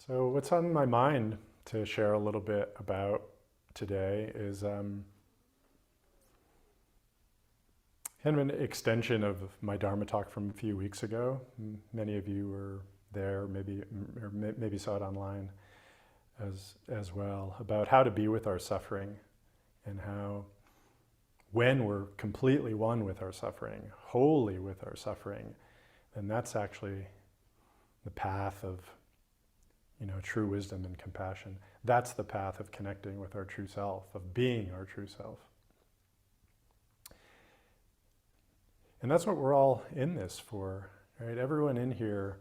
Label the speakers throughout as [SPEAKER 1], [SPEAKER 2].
[SPEAKER 1] So what's on my mind to share a little bit about today is kind of an extension of my Dharma talk from a few weeks ago. Many of you were there, maybe saw it online as well, about how to be with our suffering and how when we're completely one with our suffering, wholly with our suffering, then that's actually the path of true wisdom and compassion. That's the path of connecting with our true self, of being our true self. And that's what we're all in this for, right? Everyone in here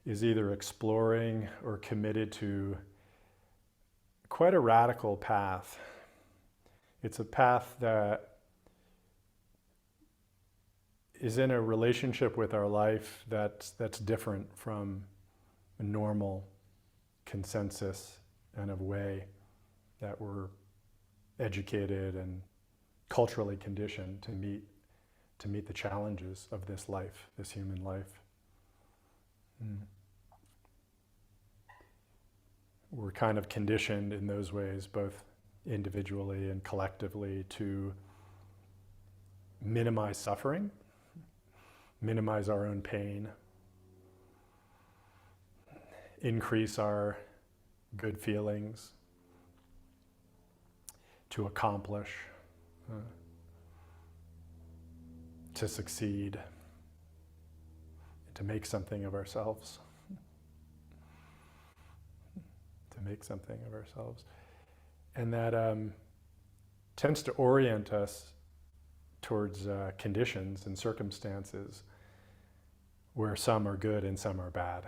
[SPEAKER 1] is either exploring or committed to quite a radical path. It's a path that is in a relationship with our life that's different from a normal consensus kind of way that we're educated and culturally conditioned to meet the challenges of this life, this human life. We're kind of conditioned in those ways, both individually and collectively, to minimize suffering, minimize our own pain, increase our good feelings, to accomplish, to succeed, to make something of ourselves. And that tends to orient us towards conditions and circumstances where some are good and some are bad.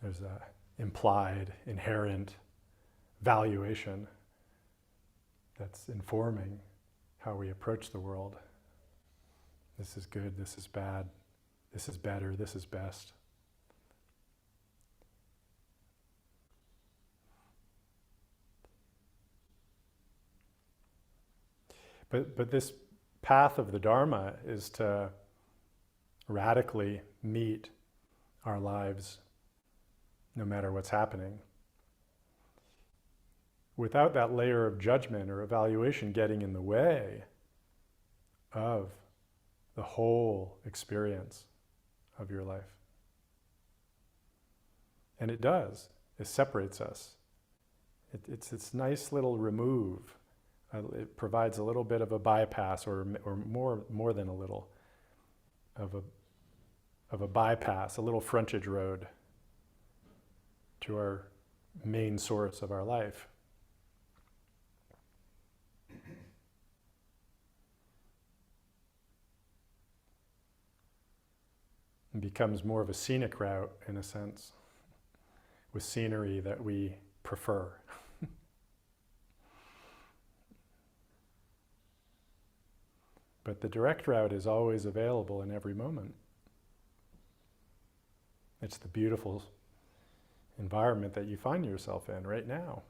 [SPEAKER 1] There's an implied, inherent valuation that's informing how we approach the world. This is good, this is bad, this is better, this is best. But this path of the Dharma is to radically meet our lives no matter what's happening, without that layer of judgment or evaluation getting in the way of the whole experience of your life. And it does. It separates us. It's this nice little remove. It provides a little bit of a bypass, or more than a little, of a bypass, a little frontage road to our main source of our life. It becomes more of a scenic route, in a sense, with scenery that we prefer. But the direct route is always available in every moment. It's the beautiful environment that you find yourself in right now.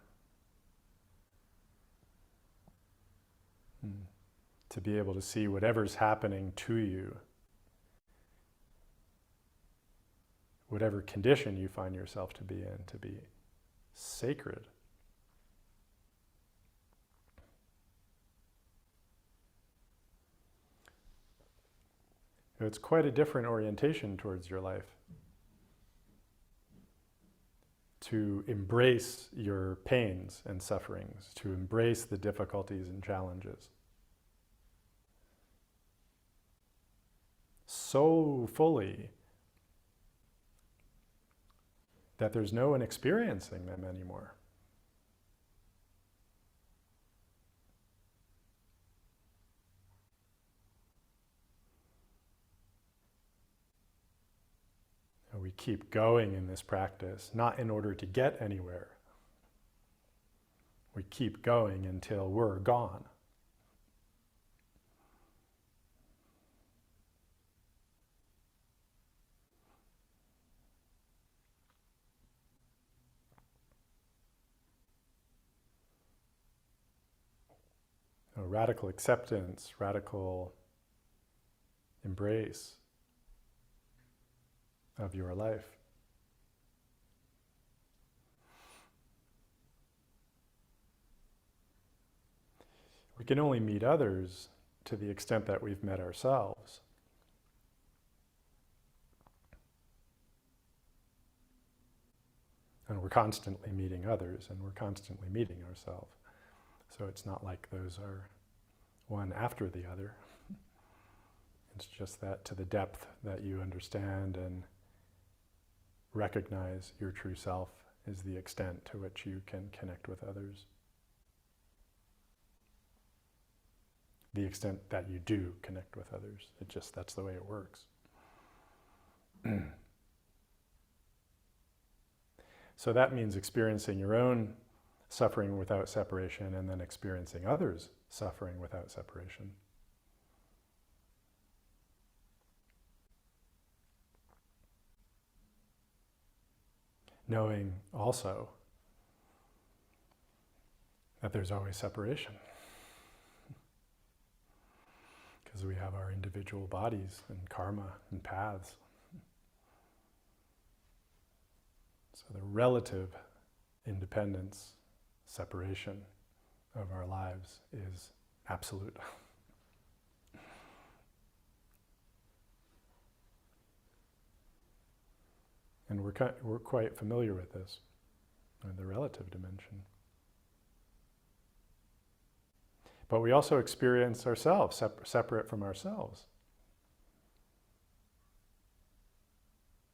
[SPEAKER 1] To be able to see whatever's happening to you, whatever condition you find yourself to be in, to be sacred. It's quite a different orientation towards your life. To embrace your pains and sufferings, to embrace the difficulties and challenges. So fully that there's no one experiencing them anymore. We keep going in this practice, not in order to get anywhere. We keep going until we're gone. Radical acceptance, radical embrace of your life. We can only meet others to the extent that we've met ourselves. And we're constantly meeting others, and we're constantly meeting ourselves. So it's not like those are one after the other. It's just that to the depth that you understand and recognize your true self is the extent to which you can connect with others. The extent that you do connect with others. That's the way it works. So that means experiencing your own suffering without separation and then experiencing others' suffering without separation. Knowing also that there's always separation. Because we have our individual bodies and karma and paths. So the relative independence, separation of our lives is absolute. And we're quite familiar with this, the relative dimension. But we also experience ourselves separate from ourselves.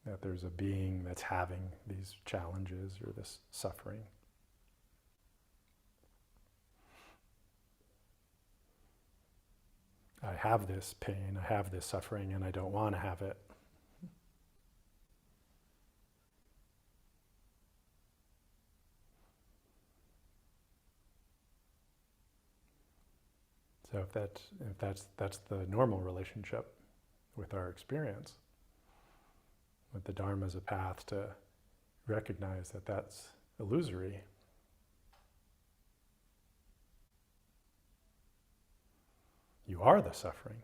[SPEAKER 1] That there's a being that's having these challenges or this suffering. I have this pain, I have this suffering, and I don't want to have it. So if that's the normal relationship with our experience, with the Dharma as a path to recognize that that's illusory. You are the suffering,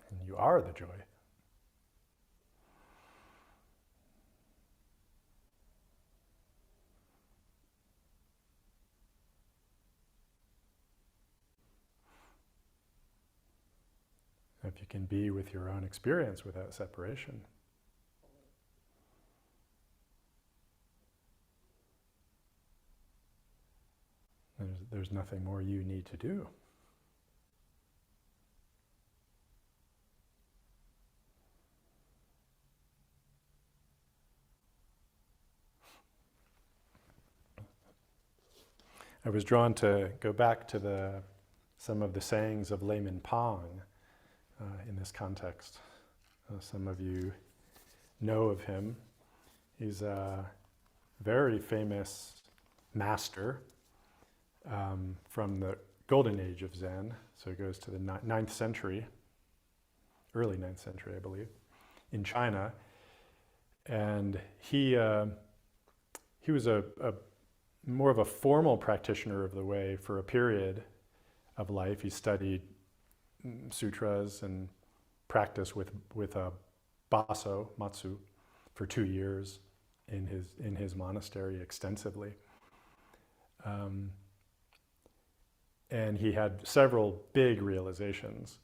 [SPEAKER 1] and you are the joy. If you can be with your own experience without separation, there's nothing more you need to do. I was drawn to go back to some of the sayings of Layman Pang in this context. Some of you know of him. He's a very famous master from the golden age of Zen. So it goes to the 9th century, early 9th century, I believe, in China. And he was a more of a formal practitioner of the way for a period of life. He studied sutras and practiced with a baso, matsu, for 2 years in his monastery extensively. And he had several big realizations.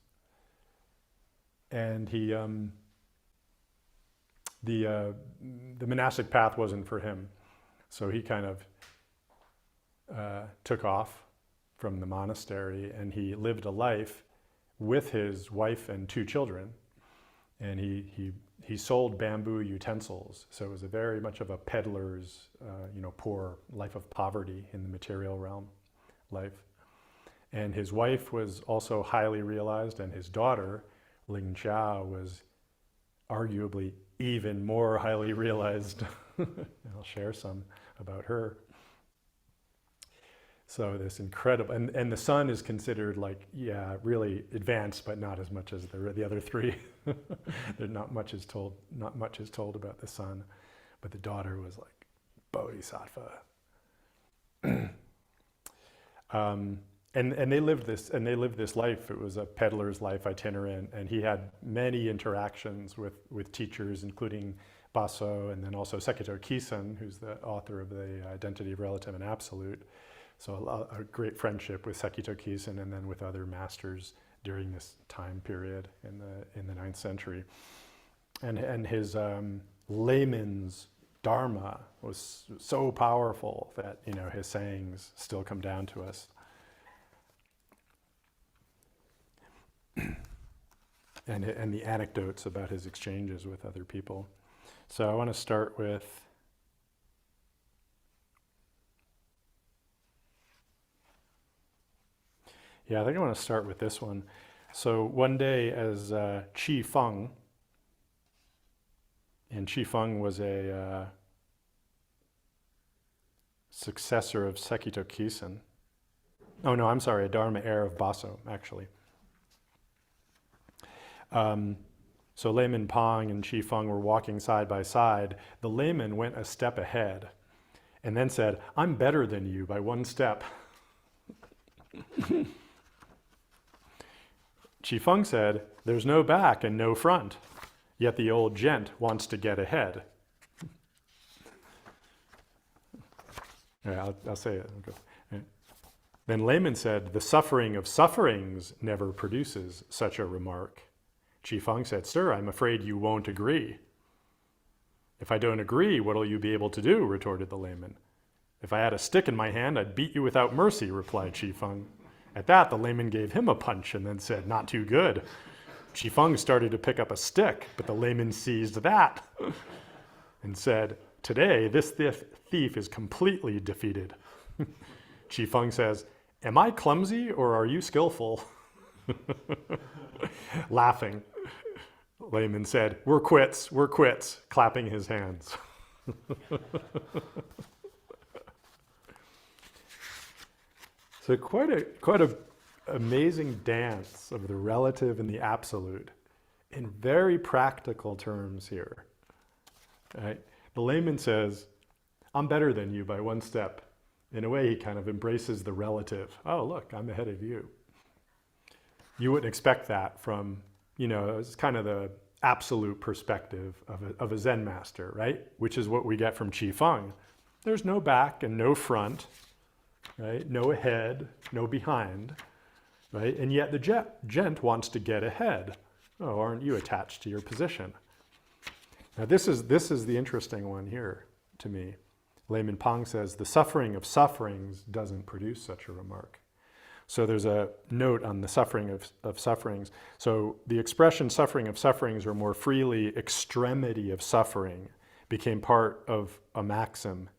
[SPEAKER 1] And he the monastic path wasn't for him, so he kind of took off from the monastery, and he lived a life with his wife and 2 children, and he sold bamboo utensils. So it was a very much of a peddler's, poor life of poverty in the material realm life. And his wife was also highly realized, and his daughter, Ling Zhao, was arguably even more highly realized. I'll share some about her. So this incredible, and the son is considered really advanced, but not as much as the other 3. Not much is told about the son, but the daughter was like bodhisattva. and they lived this life. It was a peddler's life, itinerant, and he had many interactions with teachers, including Baso, and then also Sekito Kisen, who's the author of the Identity of Relative and Absolute. So a great friendship with Sekito Kisen, and then with other masters during this time period in the 9th century. And his layman's dharma was so powerful that, you know, his sayings still come down to us. And the anecdotes about his exchanges with other people. So I want to start with I think I want to start with this one. So one day as Qi Feng, and Qi Feng was a successor of Sekito Kisen. Oh no, I'm sorry, a Dharma heir of Baso, actually. So Layman Pang and Qi Feng were walking side by side. The layman went a step ahead and then said, "I'm better than you by one step." Qi Feng said, "There's no back and no front, yet the old gent wants to get ahead." Yeah, I'll say it. Okay. Then Layman said, "The suffering of sufferings never produces such a remark." Qi Feng said, "Sir, I'm afraid you won't agree." "If I don't agree, what'll you be able to do?" retorted the layman. "If I had a stick in my hand, I'd beat you without mercy," replied Qi Feng. At that, the layman gave him a punch and then said, "Not too good." Qi Feng started to pick up a stick, but the layman seized that and said, "Today, this thief is completely defeated." Qi Feng says, "Am I clumsy or are you skillful?" Laughing, Layman said, we're quits, clapping his hands. So quite a amazing dance of the relative and the absolute in very practical terms here. Right? The layman says, "I'm better than you by one step." In a way, he kind of embraces the relative. Oh, look, I'm ahead of you. You wouldn't expect that from, it's kind of the absolute perspective of a Zen master, right? Which is what we get from Qi Feng. There's no back and no front, right? No ahead, no behind, right? And yet the gent wants to get ahead. Oh, aren't you attached to your position? Now this is the interesting one here to me. Layman Pang says, the suffering of sufferings doesn't produce such a remark. So there's a note on the suffering of sufferings. So the expression suffering of sufferings, or more freely extremity of suffering, became part of a maxim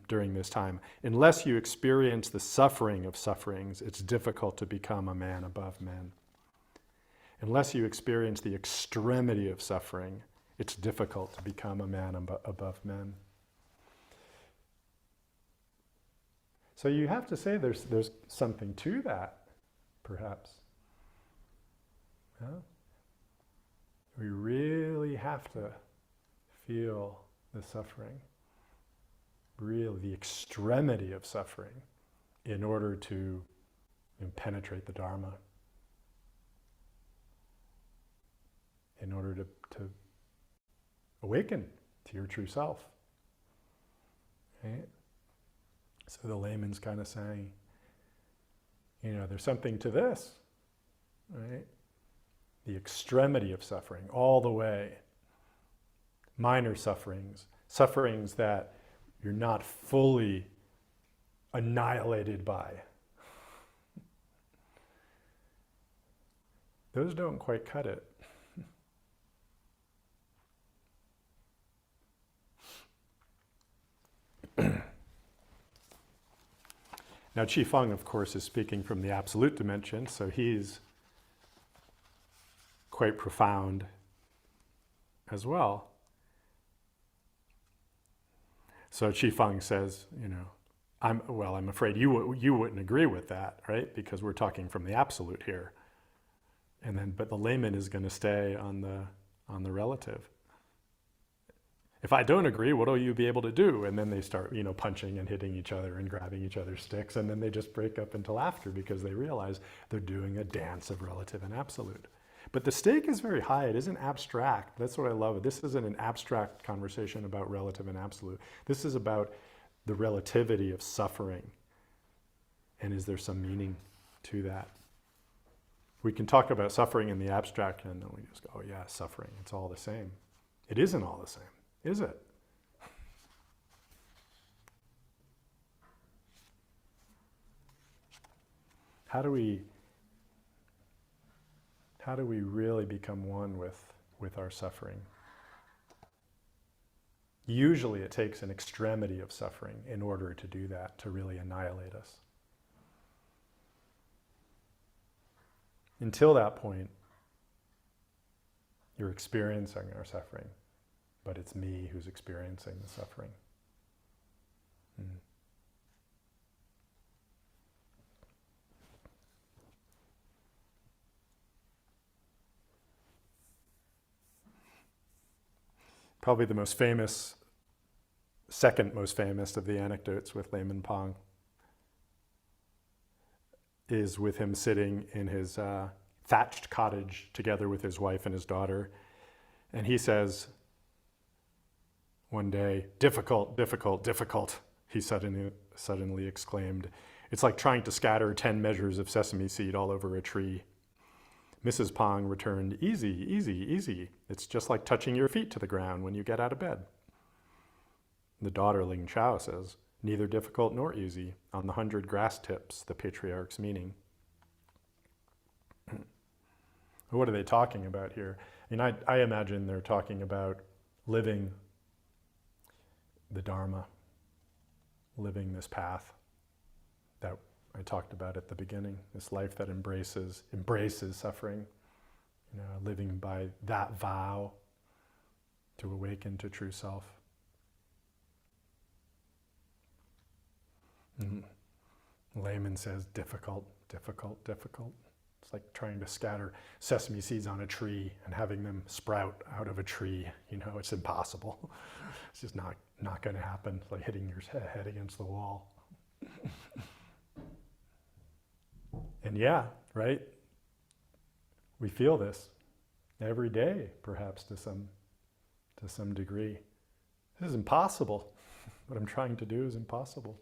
[SPEAKER 1] during this time. Unless you experience the suffering of sufferings, it's difficult to become a man above men. Unless you experience the extremity of suffering, it's difficult to become a man above men. So you have to say there's something to that, perhaps. Yeah? We really have to feel the suffering, really the extremity of suffering, in order to penetrate the Dharma, in order to awaken to your true self. Right? So the layman's kind of saying, there's something to this, right? The extremity of suffering, all the way. Minor sufferings, sufferings that you're not fully annihilated by. Those don't quite cut it. Now, Qi Feng, of course, is speaking from the absolute dimension, so he's quite profound as well. So Qi Feng says, I'm afraid you wouldn't agree with that, right? Because we're talking from the absolute here. But the layman is going to stay on the relative. If I don't agree, what will you be able to do? And then they start, punching and hitting each other and grabbing each other's sticks. And then they just break up into laughter because they realize they're doing a dance of relative and absolute. But the stake is very high. It isn't abstract. That's what I love. This isn't an abstract conversation about relative and absolute. This is about the relativity of suffering. And is there some meaning to that? We can talk about suffering in the abstract and then we just go, oh yeah, suffering, it's all the same. It isn't all the same, is it? How do we really become one with our suffering? Usually it takes an extremity of suffering in order to do that, to really annihilate us. Until that point, you're experiencing our suffering, but it's me who's experiencing the suffering. Probably the most famous, second most famous of the anecdotes with Layman Pang is with him sitting in his thatched cottage together with his wife and his daughter. And he says one day, difficult, difficult, difficult, he suddenly exclaimed. It's like trying to scatter 10 measures of sesame seed all over a tree. Mrs. Pang returned, easy, easy, easy. It's just like touching your feet to the ground when you get out of bed. The daughter, Ling Zhao, says, neither difficult nor easy, on the 100 grass tips, the patriarch's meaning. What are they talking about here? I imagine they're talking about living the Dharma, living this path that I talked about at the beginning, this life that embraces suffering, living by that vow to awaken to true self. Layman says, difficult, difficult, difficult. It's like trying to scatter sesame seeds on a tree and having them sprout out of a tree. It's impossible. It's just not going to happen. It's like hitting your head against the wall. And yeah, right? We feel this every day, perhaps to some degree. This is impossible. What I'm trying to do is impossible.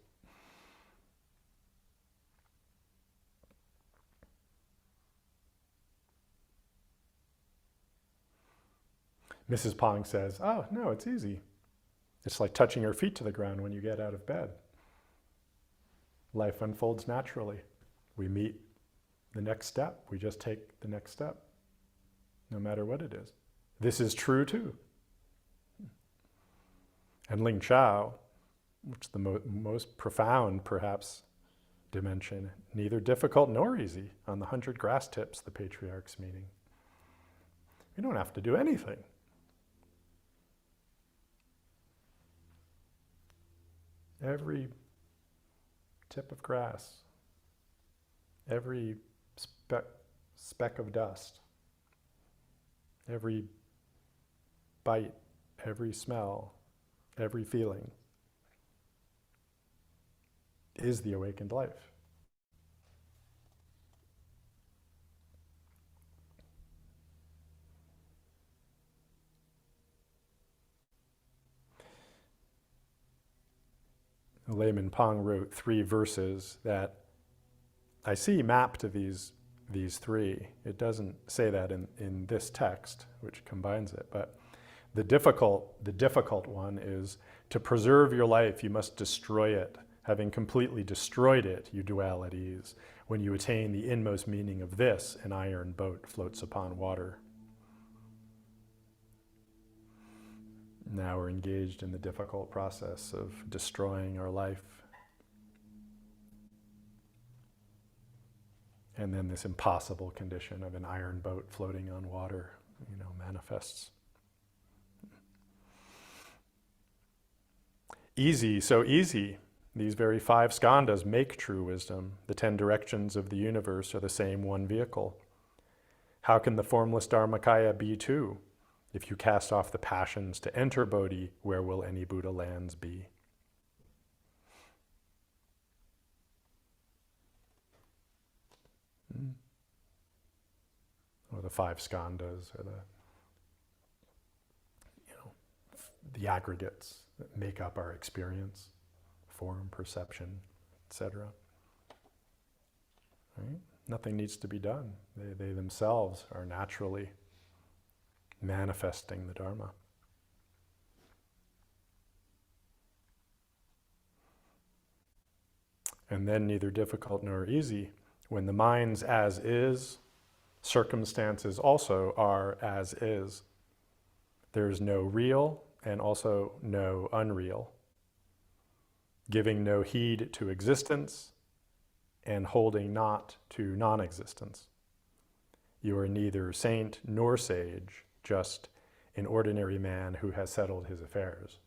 [SPEAKER 1] Mrs. Pang says, oh, no, it's easy. It's like touching your feet to the ground when you get out of bed. Life unfolds naturally. We meet the next step. We just take the next step, no matter what it is. This is true too. And Ling Zhao, which is the most profound, perhaps, dimension, neither difficult nor easy, on the 100 grass tips, the patriarch's meaning. We don't have to do anything. Every tip of grass, every speck of dust, every bite, every smell, every feeling is the awakened life. Layman Pang wrote 3 verses that I see mapped to these 3. It doesn't say that in this text, which combines it, but the difficult one is, to preserve your life, you must destroy it. Having completely destroyed it, you dwell at ease. When you attain the inmost meaning of this, an iron boat floats upon water. Now we're engaged in the difficult process of destroying our life. And then this impossible condition of an iron boat floating on water, manifests. Easy, so easy. These very 5 skandhas make true wisdom. The 10 directions of the universe are the same one vehicle. How can the formless Dharmakaya be 2? If you cast off the passions to enter Bodhi, where will any Buddha lands be? Or the five skandhas, or the aggregates that make up our experience, form, perception, etc. Right? Nothing needs to be done. They themselves are naturally manifesting the Dharma. And then neither difficult nor easy, when the mind's as is, circumstances also are as is. There's no real and also no unreal. Giving no heed to existence and holding not to non-existence. You are neither saint nor sage, just an ordinary man who has settled his affairs.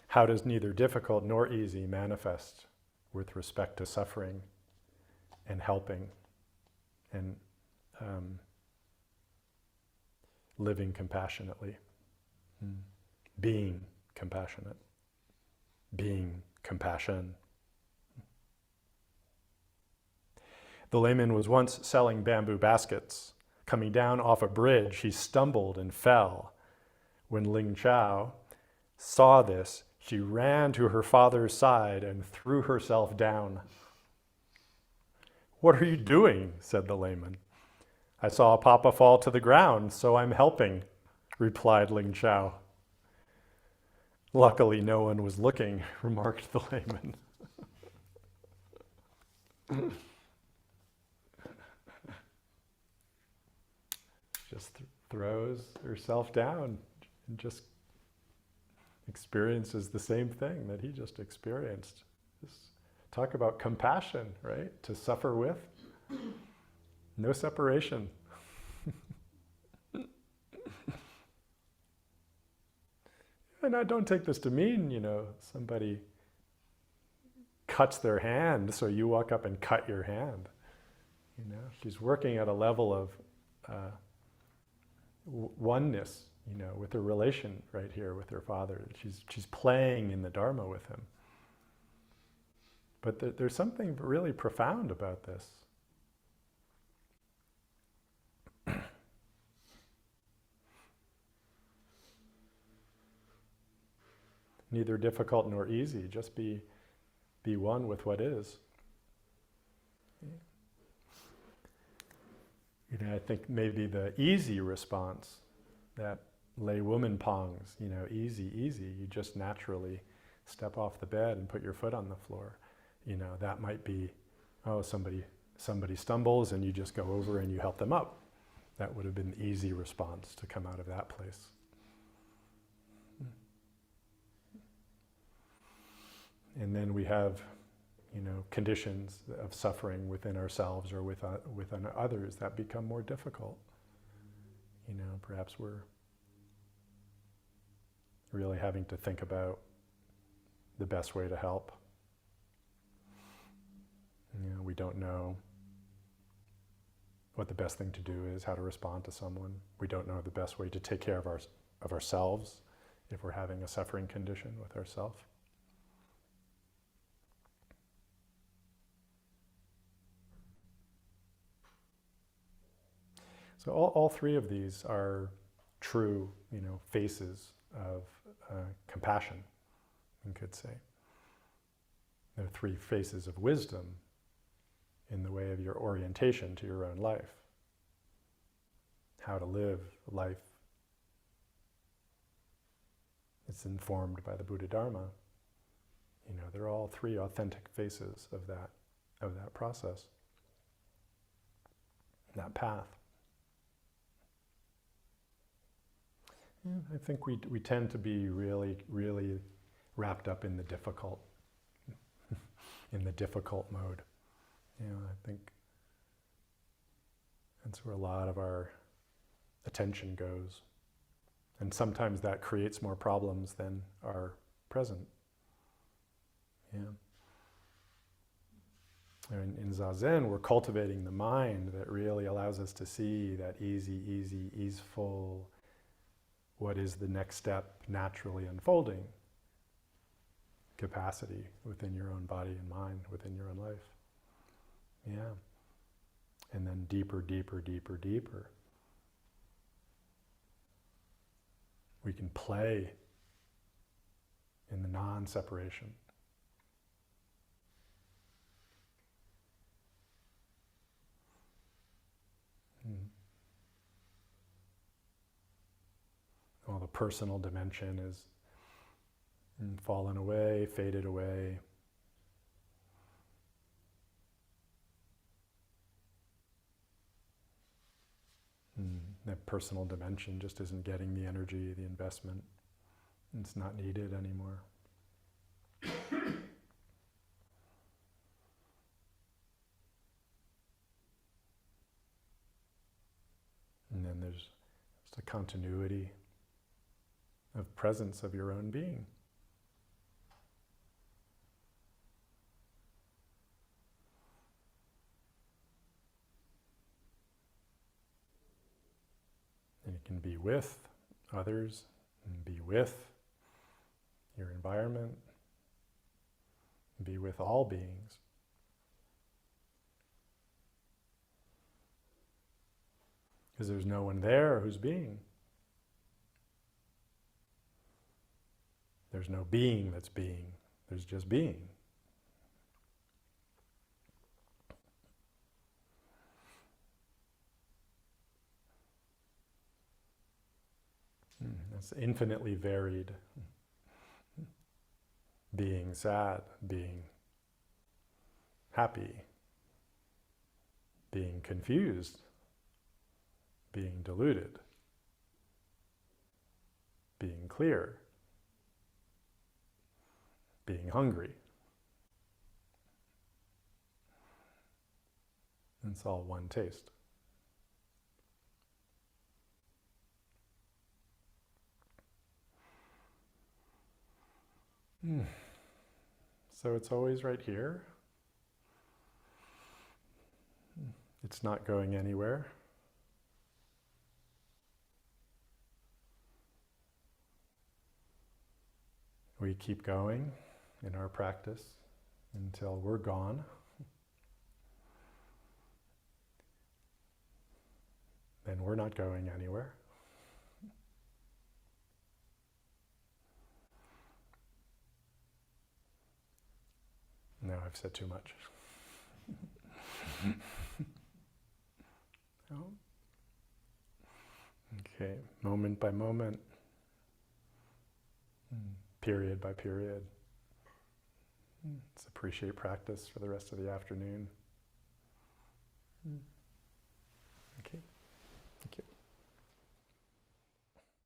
[SPEAKER 1] How does neither difficult nor easy manifest with respect to suffering and helping and living compassionately? Being compassionate. Being compassion. The layman was once selling bamboo baskets. Coming down off a bridge, he stumbled and fell. When Ling Zhao saw this, she ran to her father's side and threw herself down. "What are you doing?" said the layman. "I saw Papa fall to the ground, so I'm helping," replied Ling Zhao. "Luckily no one was looking," remarked the layman. Just throws herself down and just experiences the same thing that he just experienced. Just talk about compassion, right? To suffer with. No separation. And I don't take this to mean, somebody cuts their hand, so you walk up and cut your hand. She's working at a level of oneness, with her relation right here with her father. She's playing in the Dharma with him. But there's something really profound about this. Neither difficult nor easy, just be one with what is. I think maybe the easy response, that Layman Pang's, easy, you just naturally step off the bed and put your foot on the floor. That might be, somebody stumbles and you just go over and you help them up. That would have been the easy response to come out of that place. And then we have, conditions of suffering within ourselves or within others that become more difficult. Perhaps we're really having to think about the best way to help. We don't know what the best thing to do is, how to respond to someone. We don't know the best way to take care of ourselves if we're having a suffering condition with ourselves. So all three of these are true, faces of compassion, you could say. They're three faces of wisdom in the way of your orientation to your own life. How to live life. It's informed by the Buddha Dharma. They're all three authentic faces of that process, that path. I think we tend to be really, really wrapped up in the difficult, in the difficult mode. I think that's where a lot of our attention goes. And sometimes that creates more problems than are present. In Zazen, we're cultivating the mind that really allows us to see that easy, easeful, what is the next step naturally unfolding capacity within your own body and mind, within your own life. Yeah. And then deeper, deeper, deeper, deeper. We can play in the non-separation. All the personal dimension is fallen away, faded away. That personal dimension just isn't getting the energy, the investment. It's not needed anymore. And then there's just a continuity of presence of your own being. And you can be with others, and be with your environment, and be with all beings. Because there's no one there who's being. There's no being that's being. There's just being. That's infinitely varied. Being sad, being happy, being confused, being deluded, being clear, being hungry. It's all one taste. So it's always right here. It's not going anywhere. We keep going in our practice until we're gone. Then we're not going anywhere. No, I've said too much. Oh. Okay, moment by moment, period by period. Let's appreciate practice for the rest of the afternoon.